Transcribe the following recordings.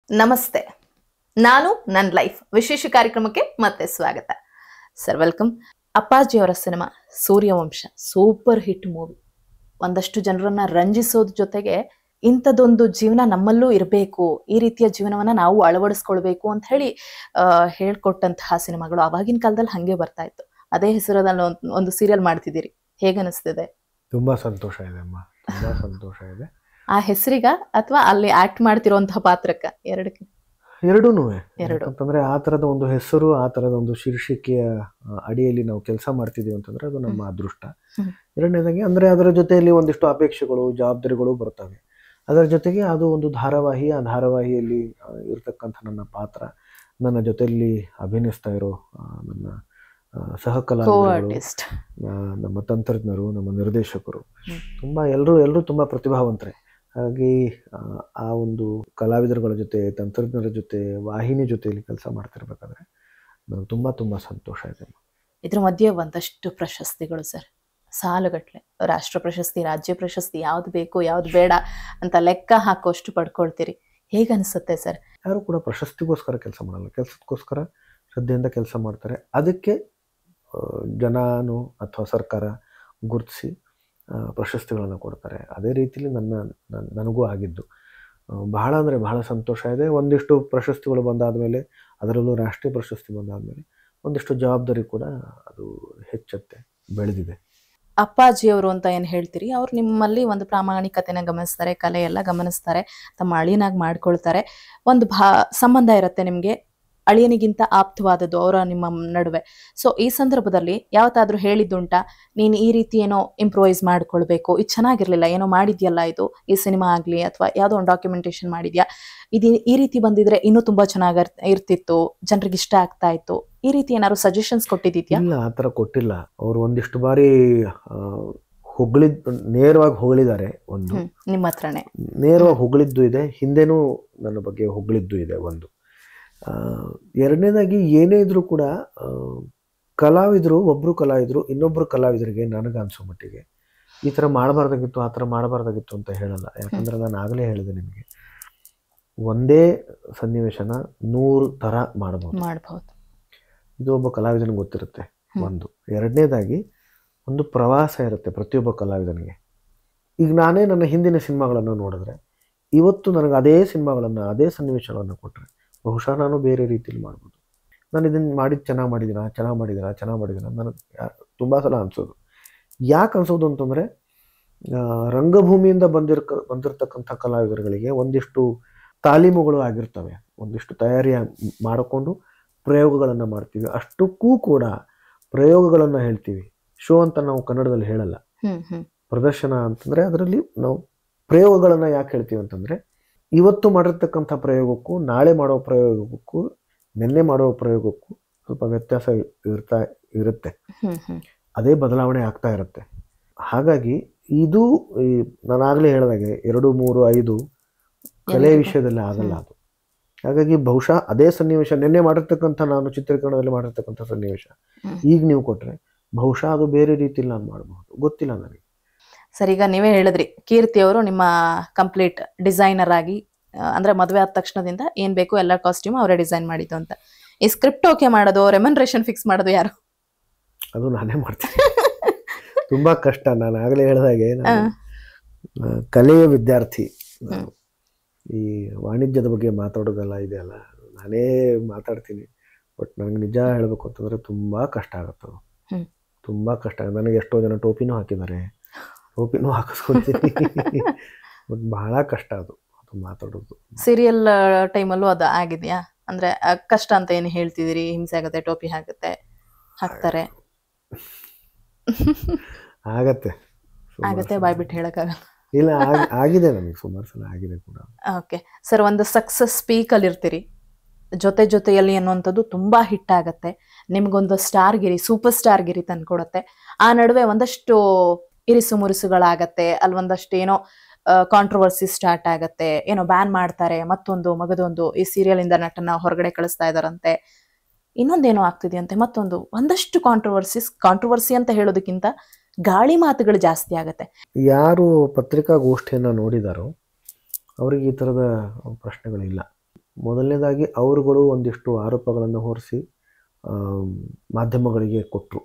ನಮಸ್ತೆ. ನಾನು ನನ್ನ ಲೈಫ್ ವಿಶೇಷ ಕಾರ್ಯಕ್ರಮಕ್ಕೆ ಮತ್ತೆ ಸ್ವಾಗತ. Sir welcome. ಅಪ್ಪಾಜಿಯವರ cinema Suryavamsha super hit movie. ಒಂದಷ್ಟು ಜನರನ್ನ ರಂಜಿಸೋದ್ರ ಜೊತೆಗೆ ಇಂಥದ್ದೊಂದು ಜೀವನ ನಮ್ಮಲ್ಲೂ ಇರಬೇಕು, ಈ ರೀತಿಯ ಜೀವನವನ್ನ ನಾವು ಅಳವಡಿಸ್ಕೊಳ್ಬೇಕು ಅಂತ ಹೇಳಿ ಹೇಳ್ಕೊಟ್ಟಂತಹ ಸಿನಿಮಾಗಳು ಅವಾಗಿನ ಕಾಲದಲ್ಲಿ ಹಂಗೆ ಬರ್ತಾ ಇತ್ತು. ಅದೇ ಹೆಸರಲ್ಲಿ ಒಂದು ಸೀರಿಯಲ್ ಮಾಡ್ತಿದ್ದೀರಿ, ಹೇಗನಿಸ್ತಿದೆ? ತುಂಬಾ ಸಂತೋಷ ಇದೆ ಅಮ್ಮ, ತುಂಬಾ ಸಂತೋಷ ಇದೆ. ಆ ಹೆಸರಿಗ ಅಥವಾ ಅಲ್ಲಿ ಆಕ್ಟ್ ಮಾಡ್ತಿರೋಂತಹ ಪಾತ್ರಕ್ಕ? ಎರಡೂನು. ಯಾಕಂತಂದ್ರೆ ಆ ತರದ ಒಂದು ಹೆಸರು, ಆ ತರದ ಒಂದು ಶೀರ್ಷಿಕೆಯ ಅಡಿಯಲ್ಲಿ ನಾವು ಕೆಲಸ ಮಾಡ್ತಿದೀವಿ ಅಂತಂದ್ರೆ ಅದು ನಮ್ಮ ಅದೃಷ್ಟ. ಎರಡನೇದಾಗಿ ಅಂದ್ರೆ ಅದರ ಜೊತೆಯಲ್ಲಿ ಒಂದಿಷ್ಟು ಅಪೇಕ್ಷೆಗಳು, ಜವಾಬ್ದಾರಿಗಳು ಬರ್ತವೆ. ಅದರ ಜೊತೆಗೆ ಅದು ಒಂದು ಧಾರಾವಾಹಿ, ಆ ಧಾರಾವಾಹಿಯಲ್ಲಿ ಇರ್ತಕ್ಕಂಥ ನನ್ನ ಪಾತ್ರ, ನನ್ನ ಜೊತೆಯಲ್ಲಿ ಅಭಿನಯಿಸ್ತಾ ಇರೋ ನನ್ನ ಸಹಕಲಾವಿದರು, ನಮ್ಮ ತಂತ್ರಜ್ಞರು, ನಮ್ಮ ನಿರ್ದೇಶಕರು ತುಂಬಾ ಎಲ್ಲರೂ ತುಂಬಾ ಪ್ರತಿಭಾವಂತರೆ. ಹಾಗಾಗಿ ಆ ಒಂದು ಕಲಾವಿದರುಗಳ ಜೊತೆ, ತಂತ್ರಜ್ಞರ ಜೊತೆ, ವಾಹಿನಿ ಜೊತೆಯಲ್ಲಿ ಕೆಲಸ ಮಾಡ್ತಿರ್ಬೇಕಾದ್ರೆ ನನಗೆ ತುಂಬಾ ತುಂಬಾ ಸಂತೋಷ ಇದೆ. ಇದ್ರ ಮಧ್ಯೆ ಒಂದಷ್ಟು ಪ್ರಶಸ್ತಿಗಳು ಸರ್, ಸಾಲುಗಟ್ಲೆ. ರಾಷ್ಟ್ರ ಪ್ರಶಸ್ತಿ, ರಾಜ್ಯ ಪ್ರಶಸ್ತಿ, ಯಾವ್ದು ಬೇಕು ಯಾವ್ದು ಬೇಡ ಅಂತ ಲೆಕ್ಕ ಹಾಕೋಷ್ಟು ಪಡ್ಕೊಳ್ತೀರಿ. ಹೇಗನ್ಸುತ್ತೆ ಸರ್? ಯಾರು ಕೂಡ ಪ್ರಶಸ್ತಿಗೋಸ್ಕರ ಕೆಲಸ ಮಾಡಲ್ಲ, ಕೆಲಸಕ್ಕೋಸ್ಕರ ಶ್ರದ್ಧೆಯಿಂದ ಕೆಲಸ ಮಾಡ್ತಾರೆ. ಅದಕ್ಕೆ ಜನನು ಅಥವಾ ಸರ್ಕಾರ ಗುರುತಿಸಿ ಪ್ರಶಸ್ತಿಗಳನ್ನು ಕೊಡ್ತಾರೆ. ಅದೇ ರೀತಿಯಲ್ಲಿ ನನಗೂ ಆಗಿದ್ದು ಬಹಳ ಅಂದರೆ ಬಹಳ ಸಂತೋಷ ಇದೆ. ಒಂದಿಷ್ಟು ಪ್ರಶಸ್ತಿಗಳು ಬಂದಾದಮೇಲೆ, ಅದರಲ್ಲೂ ರಾಷ್ಟ್ರೀಯ ಪ್ರಶಸ್ತಿ ಬಂದಾದಮೇಲೆ ಒಂದಿಷ್ಟು ಜವಾಬ್ದಾರಿ ಕೂಡ ಅದು ಹೆಚ್ಚುತ್ತೆ, ಬೆಳೆದಿದೆ. ಅಪ್ಪಾಜಿಯವರು ಅಂತ ಏನು ಹೇಳ್ತೀರಿ, ಅವ್ರು ನಿಮ್ಮಲ್ಲಿ ಒಂದು ಪ್ರಾಮಾಣಿಕತೆನ ಗಮನಿಸ್ತಾರೆ, ಕಲೆ ಎಲ್ಲ ಗಮನಿಸ್ತಾರೆ, ತಮ್ಮ ಅಳಿಯನಾಗಿ ಮಾಡ್ಕೊಳ್ತಾರೆ. ಒಂದು ಸಂಬಂಧ ಇರುತ್ತೆ ನಿಮಗೆ, ಅಳಿಯನಿಗಿಂತ ಆಪ್ತವಾದದ್ದು ಅವರ ನಿಮ್ಮ ನಡುವೆ. ಸೊ ಈ ಸಂದರ್ಭದಲ್ಲಿ ಯಾವತ್ತಾದ್ರೂ ಹೇಳಿದ್ದುಂಟಾ, ನೀನು ಈ ರೀತಿ ಏನೋ ಇಂಪ್ರೂವೈಸ್ ಮಾಡ್ಕೊಳ್ಬೇಕು, ಇದು ಚೆನ್ನಾಗಿರ್ಲಿಲ್ಲ, ಏನೋ ಮಾಡಿದ್ಯಲ್ಲ ಇದು ಈ ಸಿನಿಮಾ ಆಗಲಿ ಅಥವಾ ಯಾವುದೋ ಒಂದು ಡಾಕ್ಯುಮೆಂಟೇಶನ್ ಮಾಡಿದ್ಯಾ, ಇದು ಈ ರೀತಿ ಬಂದಿದ್ರೆ ಇನ್ನೂ ತುಂಬಾ ಚೆನ್ನಾಗಿ ಇರ್ತಿತ್ತು, ಜನರಿಗೆ ಇಷ್ಟ ಆಗ್ತಾ ಇತ್ತು, ಈ ರೀತಿ ಏನಾದ್ರು ಸಜೆಷನ್ಸ್ ಕೊಟ್ಟಿದ್ಯಾ? ಇಲ್ಲ, ಆ ಥರ ಕೊಟ್ಟಿಲ್ಲ. ಅವರು ಒಂದಿಷ್ಟು ಬಾರಿ ನೇರವಾಗಿ ಹೊಗಳಿದ್ದಾರೆ. ಒಂದು ನಿಮ್ಮ ಹತ್ರನೇ ನೇರವಾಗಿ ಹೊಗಳಿದ್ದು ಇದೆ, ಹಿಂದೆನೂ ನನ್ನ ಬಗ್ಗೆ ಹೊಗಳಿದ್ದು ಇದೆ. ಒಂದು ಎರಡನೇದಾಗಿ ಏನೇ ಇದ್ರೂ ಕೂಡ ಒಬ್ಬರು ಕಲಾವಿದರು ಇನ್ನೊಬ್ಬರು ಕಲಾವಿದರಿಗೆ ನನಗೆ ಅನ್ಸೋ ಮಟ್ಟಿಗೆ ಈ ಥರ ಮಾಡಬಾರ್ದಾಗಿತ್ತು, ಆ ಥರ ಮಾಡಬಾರ್ದಾಗಿತ್ತು ಅಂತ ಹೇಳಲ್ಲ. ಯಾಕಂದ್ರೆ ನಾನು ಆಗಲೇ ಹೇಳಿದೆ ನಿಮಗೆ, ಒಂದೇ ಸನ್ನಿವೇಶನ 100 ಥರ ಮಾಡಬಹುದು. ಇದು ಒಬ್ಬ ಕಲಾವಿದನಿಗೆ ಗೊತ್ತಿರುತ್ತೆ. ಒಂದು. ಎರಡನೇದಾಗಿ ಒಂದು ಪ್ರವಾಸ ಇರುತ್ತೆ ಪ್ರತಿಯೊಬ್ಬ ಕಲಾವಿದನಿಗೆ. ಈಗ ನಾನೇ ನನ್ನ ಹಿಂದಿನ ಸಿನಿಮಾಗಳನ್ನು ನೋಡಿದ್ರೆ, ಇವತ್ತು ನನಗೆ ಅದೇ ಸಿನಿಮಾಗಳನ್ನು, ಅದೇ ಸನ್ನಿವೇಶಗಳನ್ನು ಕೊಟ್ಟರೆ ಬಹುಶಃ ನಾನು ಬೇರೆ ರೀತಿಯಲ್ಲಿ ಮಾಡ್ಬೋದು. ನಾನು ಇದನ್ನು ಚೆನ್ನಾಗಿ ಮಾಡಿದ್ದೀನ ನನಗೆ ತುಂಬ ಸಲ ಅನಿಸೋದು. ಯಾಕೆ ಅನಿಸೋದು ಅಂತಂದರೆ, ರಂಗಭೂಮಿಯಿಂದ ಬಂದಿರತಕ್ಕಂಥ ಕಲಾವಿದರುಗಳಿಗೆ ಒಂದಿಷ್ಟು ತಾಲೀಮುಗಳು ಆಗಿರ್ತವೆ, ಒಂದಿಷ್ಟು ತಯಾರಿ ಮಾಡಿಕೊಂಡು ಪ್ರಯೋಗಗಳನ್ನು ಮಾಡ್ತೀವಿ. ಅಷ್ಟಕ್ಕೂ ಕೂಡ ಪ್ರಯೋಗಗಳನ್ನು ಹೇಳ್ತೀವಿ. ಶೋ ಅಂತ ನಾವು ಕನ್ನಡದಲ್ಲಿ ಹೇಳಲ್ಲ, ಪ್ರದರ್ಶನ ಅಂತಂದರೆ ಅದರಲ್ಲಿ ನಾವು ಪ್ರಯೋಗಗಳನ್ನು ಯಾಕೆ ಹೇಳ್ತೀವಿ ಅಂತಂದರೆ, ಇವತ್ತು ಮಾಡಿರ್ತಕ್ಕಂಥ ಪ್ರಯೋಗಕ್ಕೂ ನಾಳೆ ಮಾಡೋ ಪ್ರಯೋಗಕ್ಕೂ ನಿನ್ನೆ ಮಾಡೋ ಪ್ರಯೋಗಕ್ಕೂ ಸ್ವಲ್ಪ ವ್ಯತ್ಯಾಸ ಇರುತ್ತೆ, ಅದೇ ಬದಲಾವಣೆ ಆಗ್ತಾ ಇರುತ್ತೆ. ಹಾಗಾಗಿ ಇದು ನಾನಾಗಲೇ ಹೇಳಿದಾಗೆ 2, 3, 5 ಕಲೆ ವಿಷಯದಲ್ಲಿ ಆಗಲ್ಲ ಅದು. ಹಾಗಾಗಿ ಬಹುಶಃ ಅದೇ ಸನ್ನಿವೇಶ ನಿನ್ನೆ ಮಾಡಿರ್ತಕ್ಕಂಥ, ನಾನು ಚಿತ್ರೀಕರಣದಲ್ಲಿ ಮಾಡಿರ್ತಕ್ಕಂಥ ಸನ್ನಿವೇಶ ಈಗ ನೀವು ಕೊಟ್ಟರೆ ಬಹುಶಃ ಅದು ಬೇರೆ ರೀತಿಯಲ್ಲಿ ನಾನು ಮಾಡಬಹುದು, ಗೊತ್ತಿಲ್ಲ ನನಗೆ. ಸರ್, ಈಗ ನೀವೇ ಹೇಳಿದ್ರಿ ಕೀರ್ತಿ ಅವರು ನಿಮ್ಮ ಕಂಪ್ಲೀಟ್ ಡಿಸೈನರ್ ಆಗಿ, ಅಂದ್ರೆ ಮದುವೆ ಆದ ತಕ್ಷಣದಿಂದ ಏನ್ ಬೇಕು ಎಲ್ಲ ಕಾಸ್ಟ್ಯೂಮ್ ಅವರೇ ಡಿಸೈನ್ ಮಾಡಿದ್ದು ಅಂತ. ಈ ಸ್ಕ್ರಿಪ್ಟ್ ಓಕೆ ಮಾಡೋದು, ರೆಮ್ಯುನರೇಷನ್ ಫಿಕ್ಸ್ ಮಾಡೋದು ಯಾರು? ಅದು ನಾನೇ ಮಾಡ್ತೀನಿ. ತುಂಬಾ ಕಷ್ಟ. ನಾನು ಆಗಲೇ ಹೇಳಿದಾಗೆ ಕಲೆಯ ವಿದ್ಯಾರ್ಥಿ. ಈ ವಾಣಿಜ್ಯದ ಬಗ್ಗೆ ಮಾತಾಡೋದೆಲ್ಲ ಇದೆಯಲ್ಲ, ನಾನೇ ಮಾತಾಡ್ತೀನಿ. ಬಟ್ ನನಗೆ ನಿಜ ಹೇಳಬೇಕು ಅಂತಂದ್ರೆ ತುಂಬಾ ಕಷ್ಟ ಆಗುತ್ತೆ. ತುಂಬಾ ಕಷ್ಟ. ನನಗೆ ಎಷ್ಟೋ ಜನ ಟೋಪಿನೂ ಹಾಕಿದ್ದಾರೆ, ಟೋಪಿನೂ ಹಾಕಿಸ್ಕೊಳ್ತೀನಿ. ಬಟ್ ಬಹಳ ಕಷ್ಟ ಅದು ಮಾತಾಡೋದು. ಸೀರಿಯಲ್ ಟೈಮಲ್ಲೂ ಅದು ಆಗಿದೆಯಾ? ಅಂದ್ರೆ ಕಷ್ಟ ಅಂತ ಏನು ಹೇಳ್ತಿದ್ದೀರಿ? ಹಿಂಸೆ ಆಗುತ್ತೆ, ಟೋಪಿ ಹಾಕ್ತಾರೆ, ಆಗತ್ತೆ, ಬಾಯ್ಬಿಟ್ಟು ಹೇಳಕ್ಕಾಗಲ್ಲ. ಇಲ್ಲ, ಆಗಿದೆ, ನನಗೆ ಸುಮಾರು ಸಲ ಆಗಿದೆ ಕೂಡ. ಓಕೆ ಸರ್, ಒಂದು ಸಕ್ಸಸ್ ಪೀಕಲ್ಲಿ ಇರ್ತೀರಿ, ಜೊತೆಯಲ್ಲಿ ಅನ್ನುವಂಥದ್ದು ತುಂಬಾ ಹಿಟ್ ಆಗತ್ತೆ, ನಿಮ್ಗೊಂದು ಸ್ಟಾರ್ಗಿರಿ, ಸೂಪರ್ ಸ್ಟಾರ್ಗಿರಿ ತಂದ್ಕೊಡತ್ತೆ. ಆ ನಡುವೆ ಒಂದಷ್ಟು ಇರಿಸು ಮುರಿಸುಗಳಾಗತ್ತೆ, ಅಲ್ಲಿ ಒಂದಷ್ಟು ಏನೋ ಕಾಂಟ್ರವರ್ಸಿ ಸ್ಟಾರ್ಟ್ ಆಗತ್ತೆ, ಏನೋ ಬ್ಯಾನ್ ಮಾಡ್ತಾರೆ, ಮಗದೊಂದು ಈ ಸೀರಿಯಲ್ ಇಂದ ನಟನ ಹೊರಗಡೆ ಕಳಿಸ್ತಾ ಇದಾರಂತೆ, ಇನ್ನೊಂದೇನೋ ಆಗ್ತಿದೆಯಂತೆ, ಒಂದಷ್ಟು ಕಾಂಟ್ರವರ್ಸಿ ಅಂತ ಹೇಳೋದಕ್ಕಿಂತ ಗಾಳಿ ಮಾತುಗಳು ಜಾಸ್ತಿ ಆಗತ್ತೆ. ಯಾರು ಪತ್ರಿಕಾಗೋಷ್ಠಿಯನ್ನು ನೋಡಿದಾರೋ ಅವರಿಗೆ ಈ ಥರದ ಪ್ರಶ್ನೆಗಳಿಲ್ಲ. ಮೊದಲನೇದಾಗಿ ಅವರುಗಳು ಒಂದಿಷ್ಟು ಆರೋಪಗಳನ್ನು ಹೊರಿಸಿ ಮಾಧ್ಯಮಗಳಿಗೆ ಕೊಟ್ಟರು.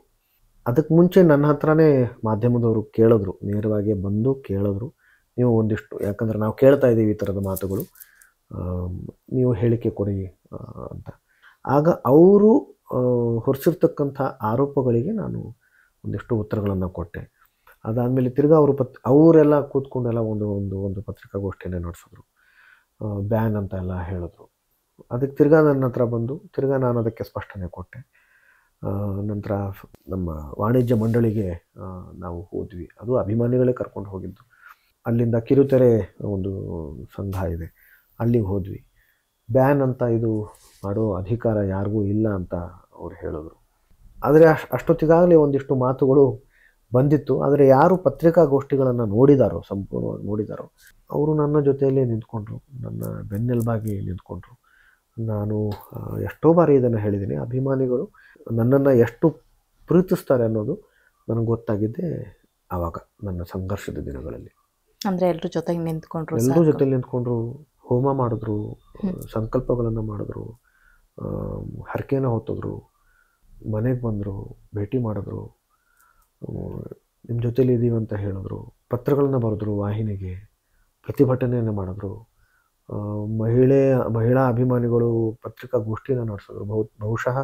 ಅದಕ್ಕೆ ಮುಂಚೆ ನನ್ನ ಹತ್ರನೇ ಮಾಧ್ಯಮದವರು ಕೇಳಿದ್ರು, ನೇರವಾಗಿ ಬಂದು ಕೇಳಿದ್ರು, ನೀವು ಒಂದಿಷ್ಟು, ಯಾಕಂದರೆ ನಾವು ಕೇಳ್ತಾ ಇದ್ದೀವಿ ಈ ಥರದ ಮಾತುಗಳು, ನೀವು ಹೇಳಿಕೆ ಕೊಡಿ ಅಂತ. ಆಗ ಅವರು ಹೊರಿಸಿರ್ತಕ್ಕಂಥ ಆರೋಪಗಳಿಗೆ ನಾನು ಒಂದಿಷ್ಟು ಉತ್ತರಗಳನ್ನು ಕೊಟ್ಟೆ. ಅದಾದಮೇಲೆ ತಿರ್ಗಾ ಅವರೆಲ್ಲ ಕೂತ್ಕೊಂಡೆಲ್ಲ ಒಂದು ಪತ್ರಿಕಾಗೋಷ್ಠಿಯನ್ನು ನಡೆಸಿದ್ರು, ಬ್ಯಾನ್ ಅಂತ ಎಲ್ಲ ಹೇಳಿದ್ರು. ಅದಕ್ಕೆ ತಿರ್ಗಾ ನನ್ನ ಹತ್ರ ಬಂದು ತಿರ್ಗಾ ನಾನು ಅದಕ್ಕೆ ಸ್ಪಷ್ಟನೆ ಕೊಟ್ಟೆ. ನಂತರ ನಮ್ಮ ವಾಣಿಜ್ಯ ಮಂಡಳಿಗೆ ನಾವು ಹೋದ್ವಿ, ಅದು ಅಭಿಮಾನಿಗಳೇ ಕರ್ಕೊಂಡು ಹೋಗಿದ್ದು. ಅಲ್ಲಿಂದ ಕಿರುತೆರೆ ಒಂದು ಸಂಘ ಇದೆ, ಅಲ್ಲಿಗೆ ಹೋದ್ವಿ. ಬ್ಯಾನ್ ಅಂತ ಇದು ಮಾಡೋ ಅಧಿಕಾರ ಯಾರಿಗೂ ಇಲ್ಲ ಅಂತ ಅವ್ರು ಹೇಳಿದ್ರು. ಆದರೆ ಅಷ್ಟೊತ್ತಿಗಾಗಲೇ ಒಂದಿಷ್ಟು ಮಾತುಗಳು ಬಂದಿತ್ತು. ಆದರೆ ಯಾರು ಪತ್ರಿಕಾಗೋಷ್ಠಿಗಳನ್ನು ಸಂಪೂರ್ಣವಾಗಿ ನೋಡಿದಾರೋ ಅವರು ನನ್ನ ಜೊತೆಯಲ್ಲೇ ನಿಂತ್ಕೊಂಡ್ರು, ನನ್ನ ಬೆನ್ನೆಲುಬಾಗಿ ನಿಂತ್ಕೊಂಡ್ರು. ನಾನು ಎಷ್ಟೋ ಬಾರಿ ಇದನ್ನು ಹೇಳಿದ್ದೀನಿ, ಅಭಿಮಾನಿಗಳು ನನ್ನನ್ನು ಎಷ್ಟು ಪ್ರೀತಿಸ್ತಾರೆ ಅನ್ನೋದು ನನಗೆ ಗೊತ್ತಾಗಿದ್ದೆ ಆವಾಗ, ನನ್ನ ಸಂಘರ್ಷದ ದಿನಗಳಲ್ಲಿ. ಅಂದರೆ ಎಲ್ಲರೂ ಜೊತೆಗೆ ನಿಂತ್ಕೊಂಡ್ರು, ಎಲ್ಲರೂ ಜೊತೆಲಿ ನಿಂತ್ಕೊಂಡ್ರು, ಹೋಮ ಮಾಡಿದ್ರು, ಸಂಕಲ್ಪಗಳನ್ನು ಮಾಡಿದ್ರು, ಹರಕೆನ ಹೊತ್ತಿದ್ರು, ಮನೆಗೆ ಬಂದರು, ಭೇಟಿ ಮಾಡಿದ್ರು, ನಿಮ್ಮ ಜೊತೇಲಿ ಇದ್ದೀವಿ ಅಂತ ಹೇಳಿದ್ರು, ಪತ್ರಗಳನ್ನು ಬರೆದ್ರು, ವಾಹಿನಿಗೆ ಪ್ರತಿಭಟನೆಯನ್ನು ಮಾಡಿದ್ರು. ಮಹಿಳಾ ಅಭಿಮಾನಿಗಳು ಪತ್ರಿಕಾಗೋಷ್ಠಿಯನ್ನು ನಡೆಸಿದ್ರು. ಬಹುಶಃ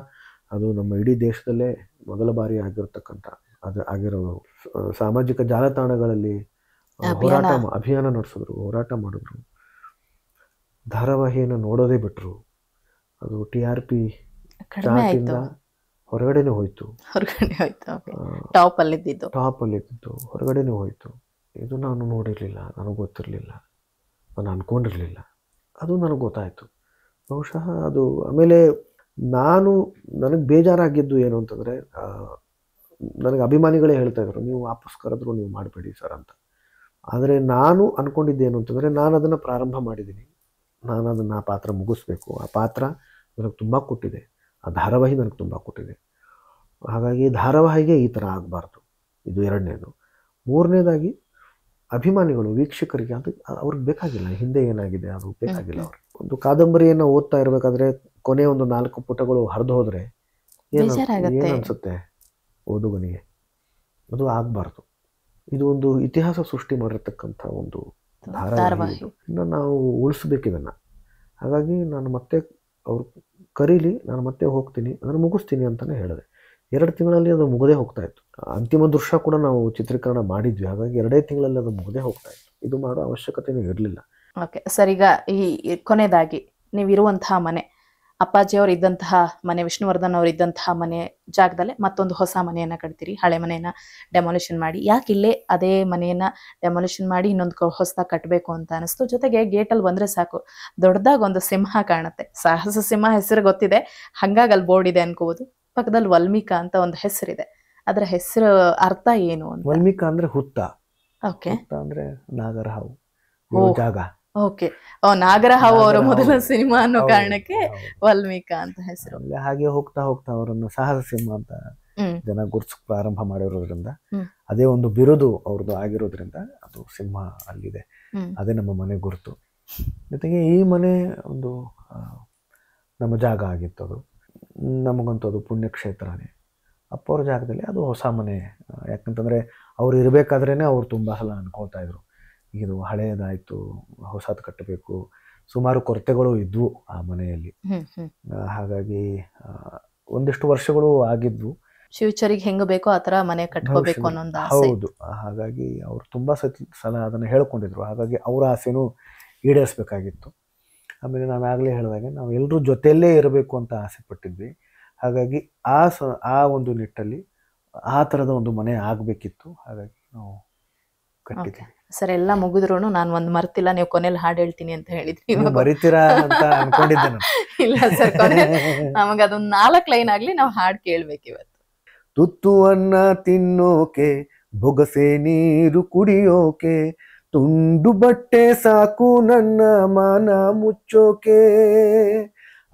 ಅದು ನಮ್ಮ ಇಡೀ ದೇಶದಲ್ಲೇ ಮೊದಲ ಬಾರಿ ಆಗಿರೋದು. ಸಾಮಾಜಿಕ ಜಾಲತಾಣಗಳಲ್ಲಿ ಅಭಿಯಾನ ನಡೆಸಿದ್ರು, ಹೋರಾಟ ಮಾಡಿದ್ರು. ಧಾರಾವಾಹಿಯನ್ನು ನೋಡೋದೇ ಬಿಟ್ಟರು. ಅದು TRP ಚಾರ್ಟಿಂದ ಹೊರಗಡೆನೇ ಹೋಯಿತು, ಟಾಪ್ ಅಲ್ಲಿದ್ದು ಹೊರಗಡೆನೇ ಹೋಯಿತು. ಇದು ನಾನು ನೋಡಿರಲಿಲ್ಲ, ನನಗೆ ಗೊತ್ತಿರಲಿಲ್ಲ, ನಾನು ಅಂದ್ಕೊಂಡಿರಲಿಲ್ಲ. ಅದು ನನಗೆ ಗೊತ್ತಾಯಿತು. ಬಹುಶಃ ಅದು ಆಮೇಲೆ ನನಗೆ ಬೇಜಾರಾಗಿದ್ದು ಏನು ಅಂತಂದರೆ, ನನಗೆ ಅಭಿಮಾನಿಗಳೇ ಹೇಳ್ತಾ ಇದ್ರು, ನೀವು ವಾಪಸ್ ಕರೆದ್ರು ನೀವು ಮಾಡಬೇಡಿ ಸರ್ ಅಂತ. ಆದರೆ ನಾನು ಅಂದ್ಕೊಂಡಿದ್ದೇನು ಅಂತಂದರೆ, ನಾನು ಅದನ್ನು ಪ್ರಾರಂಭ ಮಾಡಿದ್ದೀನಿ, ನಾನು ಅದನ್ನು ಆ ಪಾತ್ರ ಮುಗಿಸ್ಬೇಕು. ಆ ಪಾತ್ರ ನನಗೆ ತುಂಬ ಕೊಟ್ಟಿದೆ, ಆ ಧಾರಾವಾಹಿ ನನಗೆ ತುಂಬ ಕೊಟ್ಟಿದೆ. ಹಾಗಾಗಿ ಧಾರಾವಾಹಿಗೆ ಈ ಥರ ಆಗಬಾರ್ದು, ಇದು ಎರಡನೇದು. ಮೂರನೇದಾಗಿ ಅಭಿಮಾನಿಗಳು, ವೀಕ್ಷಕರಿಗೆ ಅದು ಅವ್ರಿಗೆ ಬೇಕಾಗಿಲ್ಲ, ಹಿಂದೆ ಏನಾಗಿದೆ ಅದು ಬೇಕಾಗಿಲ್ಲ. ಅವ್ರಿಗೆ ಒಂದು ಕಾದಂಬರಿಯನ್ನು ಓದ್ತಾ ಇರಬೇಕಾದ್ರೆ ಕೊನೆ ಒಂದು 4 ಪುಟಗಳು ಹರಿದು ಹೋದರೆ ಏನು ಅನಿಸುತ್ತೆ ಓದುಗನಿಗೆ? ಅದು ಆಗಬಾರ್ದು. ಇದು ಒಂದು ಇತಿಹಾಸ ಸೃಷ್ಟಿ ಮಾಡಿರ್ತಕ್ಕಂಥ ಒಂದು ಧಾರಾವಾಹಿ, ನಾವು ಉಳಿಸ್ಬೇಕು ಇದನ್ನು. ಹಾಗಾಗಿ ನಾನು ಮತ್ತೆ ಅವ್ರು ಕರೀಲಿ, ನಾನು ಮತ್ತೆ ಹೋಗ್ತೀನಿ, ಅದನ್ನು ಮುಗಿಸ್ತೀನಿ ಅಂತಲೇ ಹೇಳಿದೆ. 2 ತಿಂಗಳಲ್ಲಿ ಅದು ಮುಗದೇ ಹೋಗ್ತಾ ಇತ್ತು. ಅಂತಿಮ ದೃಶ್ಯ ಕೂಡ ನಾವು ಚಿತ್ರೀಕರಣ ಮಾಡಿದ್ವಿ, ಹಾಗಾಗಿ 2 ತಿಂಗಳಲ್ಲಿ ಅದು ಮುಗದೇ ಹೋಗ್ತಾ ಇತ್ತು. ಇದು ಮಾಡೋ ಅವಶ್ಯಕತೆಯೂ ಇರಲಿಲ್ಲ. ಓಕೆ ಸರ್, ಈಗ ಈ ಕೊನೆಯದಾಗಿ ನೀವಿರುವಂತಹ ಮನೆ, ಅಪ್ಪಾಜಿಯವರು ಇದ್ದಂತಹ ಮನೆ, ವಿಷ್ಣುವರ್ಧನ್ ಅವರು ಇದ್ದಂತಹ ಮನೆ ಜಾಗದಲ್ಲೇ ಮತ್ತೊಂದು ಹೊಸ ಮನೆಯನ್ನು ಕಟ್ತೀರಿ, ಹಳೆ ಮನೆಯನ್ನು ಡೆಮಾಲಿಷನ್ ಮಾಡಿ. ಯಾಕೆ ಇಲ್ಲೇ ಅದೇ ಮನೆಯನ್ನು ಡೆಮಾಲಿಷನ್ ಮಾಡಿ ಇನ್ನೊಂದು ಹೊಸದಾಗಿ ಕಟ್ಟಬೇಕು ಅಂತ ಅನಿಸ್ತು? ಜೊತೆಗೆ ಗೇಟಲ್ಲಿ ಬಂದರೆ ಸಾಕು, ದೊಡ್ಡದಾಗಿ ಒಂದು ಸಿಂಹ ಕಾಣುತ್ತೆ, ಸಾಹಸ ಸಿಂಹ ಹೆಸರು ಗೊತ್ತಿದೆ, ಹಾಗಾಗಿ ಅಲ್ಲಿ ಬೋರ್ಡ್ ಇದೆ ಅನ್ಕೋಬೋದು. ಪಕ್ಕದಲ್ಲಿ ವಲ್ಮೀಕಾ ಅಂತ ಒಂದು ಹೆಸರಿದೆ, ಅದರ ಹೆಸರು ಅರ್ಥ ಏನು ಅಂತ? ವಲ್ಮೀಕಾ ಅಂದ್ರೆ ಹುತ್ತ, ಓಕೆ, ಅಂದ್ರೆ ನಾಗರಹಾವು ಜಾಗ. ಓಕೆ, ನಾಗರಹಾವು ಅವರ ಮೊದಲ ಸಿನಿಮಾ ಅನ್ನೋ ಕಾರಣಕ್ಕೆ ವಲ್ಮೀಕಾ ಅಂತ ಹೆಸರು. ಹಾಗೆ ಹೋಗ್ತಾ ಹೋಗ್ತಾ ಅವರನ್ನು ಸಾಹಸ ಸಿಂಹ ಅಂತ ಜನ ಗುರ್ಸಕ್ ಪ್ರಾರಂಭ ಮಾಡಿರೋದ್ರಿಂದ, ಅದೇ ಒಂದು ಬಿರುದು ಅವ್ರದ್ದು ಆಗಿರೋದ್ರಿಂದ ಅದು ಸಿಂಹ ಅಲ್ಲಿದೆ. ಅದೇ ನಮ್ಮ ಮನೆ ಗುರುತು. ಜೊತೆಗೆ ಈ ಮನೆ ಒಂದು ನಮ್ಮ ಜಾಗ ಆಗಿತ್ತು, ಅದು ನಮಗಂತೂ ಅದು ಪುಣ್ಯಕ್ಷೇತ್ರನೇ. ಅಪ್ಪವ್ರ ಜಾಗದಲ್ಲಿ ಅದು ಹೊಸ ಮನೆ. ಯಾಕಂತಂದರೆ ಅವ್ರು ಇರಬೇಕಾದ್ರೇ ಅವ್ರು ತುಂಬ ಸಲ ಅನ್ಕೊಳ್ತಾ ಇದ್ರು, ಇದು ಹಳೆಯದಾಯಿತು, ಹೊಸದು ಕಟ್ಟಬೇಕು. ಸುಮಾರು ಕೊರತೆಗಳು ಇದ್ವು ಆ ಮನೆಯಲ್ಲಿ. ಹಾಗಾಗಿ ಒಂದಿಷ್ಟು ವರ್ಷಗಳು ಆಗಿದ್ವು. ಫ್ಯೂಚರಿಗೆ ಹೆಂಗೆ ಬೇಕೋ ಆ ಥರ ಮನೆ ಕಟ್ಕೋಬೇಕು ಅನ್ನೋ ಆಸೆ. ಹೌದು, ಹಾಗಾಗಿ ಅವ್ರು ತುಂಬ ಸಲ ಅದನ್ನು ಹೇಳ್ಕೊಂಡಿದ್ರು. ಹಾಗಾಗಿ ಅವರ ಆಸೆನೂ ಈಡೇರಿಸ್ಬೇಕಾಗಿತ್ತು. ಆಮೇಲೆ ನಾನು ಆಗಲೇ ಹೇಳಿದಾಗೆ ನಾವು ಎಲ್ಲರೂ ಜೊತೆಯಲ್ಲೇ ಇರಬೇಕು ಅಂತ ಆಸೆ ಪಟ್ಟಿದ್ವಿ. ಹಾಗಾಗಿ ಆ ಒಂದು ನಿಟ್ಟಲ್ಲಿ ಆ ಥರದ ಒಂದು ಮನೆ ಆಗಬೇಕಿತ್ತು. ಹಾಗಾಗಿ ನಾವು ಕಟ್ಟಿದ್ವಿ. ಸರ್, ಎಲ್ಲ ಮುಗಿದ್ರು ನಾನು ಒಂದು ಮರ್ತಿಲ್ಲ, ನೀವು ಕೊನೆಯಲ್ಲಿ ಹಾಡು ಹೇಳ್ತೀನಿ ಅಂತ ಹೇಳಿದ್ರಿ, ಬರೀತೀರಾ ಅಂತ ಅನ್ಕೊಂಡಿದ್ದೆ ನಾನು. ಇಲ್ಲ ಸರ್, ನಮಗೆ ಅದೊಂದು 4 ಲೈನ್ ಆಗಲಿ, ನಾವು ಹಾಡು ಕೇಳಬೇಕು ಇವತ್ತು. ತುತ್ತು ಅನ್ನ ತಿನ್ನೋಕೆ, ಬೊಗಸೆ ನೀರು ಕುಡಿಯೋಕೆ, ತುಂಡು ಬಟ್ಟೆ ಸಾಕು ನನ್ನ ಮಾನ ಮುಚ್ಚೋಕೆ,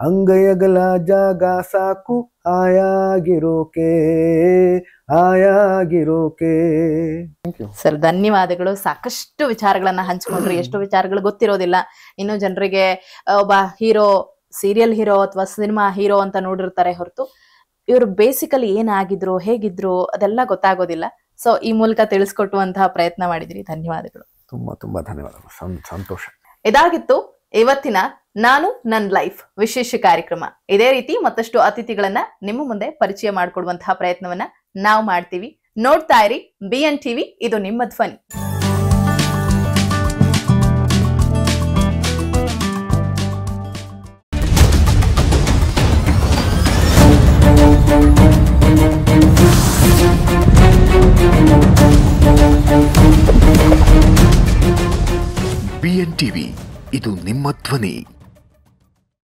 ಅಂಗೈಯಗಲ ಜಾಗ ಸಾಕು ಆಯಾಗಿರೋಕೆ ಆಯಾಗಿರೋಕೆ. ಥ್ಯಾಂಕ್ ಯು ಸರ್, ಧನ್ಯವಾದಗಳು. ಸಾಕಷ್ಟು ವಿಚಾರಗಳನ್ನ ಹಂಚ್ಕೊಂಡ್ರಿ. ಎಷ್ಟೋ ವಿಚಾರಗಳು ಗೊತ್ತಿರೋದಿಲ್ಲ ಇನ್ನು ಜನರಿಗೆ. ಒಬ್ಬ ಹೀರೋ, ಸೀರಿಯಲ್ ಹೀರೋ ಅಥವಾ ಸಿನಿಮಾ ಹೀರೋ ಅಂತ ನೋಡಿರ್ತಾರೆ ಹೊರತು ಇವರು ಬೇಸಿಕಲಿ ಏನಾಗಿದ್ರು, ಹೇಗಿದ್ರು ಅದೆಲ್ಲ ಗೊತ್ತಾಗೋದಿಲ್ಲ. ಸೊ ಈ ಮೂಲಕ ತಿಳಿಸ್ಕೊಟ್ಟುವಂತಹ ಪ್ರಯತ್ನ ಮಾಡಿದ್ರಿ. ಧನ್ಯವಾದಗಳು. ತುಂಬಾ ತುಂಬಾ ಧನ್ಯವಾದಗಳು. ಸಂತೋಷ. ಇದಾಗಿತ್ತು ಇವತ್ತಿನ ನಾನು ನನ್ನ ಲೈಫ್ ವಿಶೇಷ ಕಾರ್ಯಕ್ರಮ. ಇದೇ ರೀತಿ ಮತ್ತಷ್ಟು ಅತಿಥಿಗಳನ್ನ ನಿಮ್ಮ ಮುಂದೆ ಪರಿಚಯ ಮಾಡಿಕೊಡುವಂತಹ ಪ್ರಯತ್ನವನ್ನ ನಾವು ಮಾಡ್ತೀವಿ. ನೋಡ್ತಾ ಇರಿ BN TV, ಇದು ನಿಮ್ಮ ಧ್ವನಿ. BN TV, ಇದು ನಿಮ್ಮ ಧ್ವನಿ.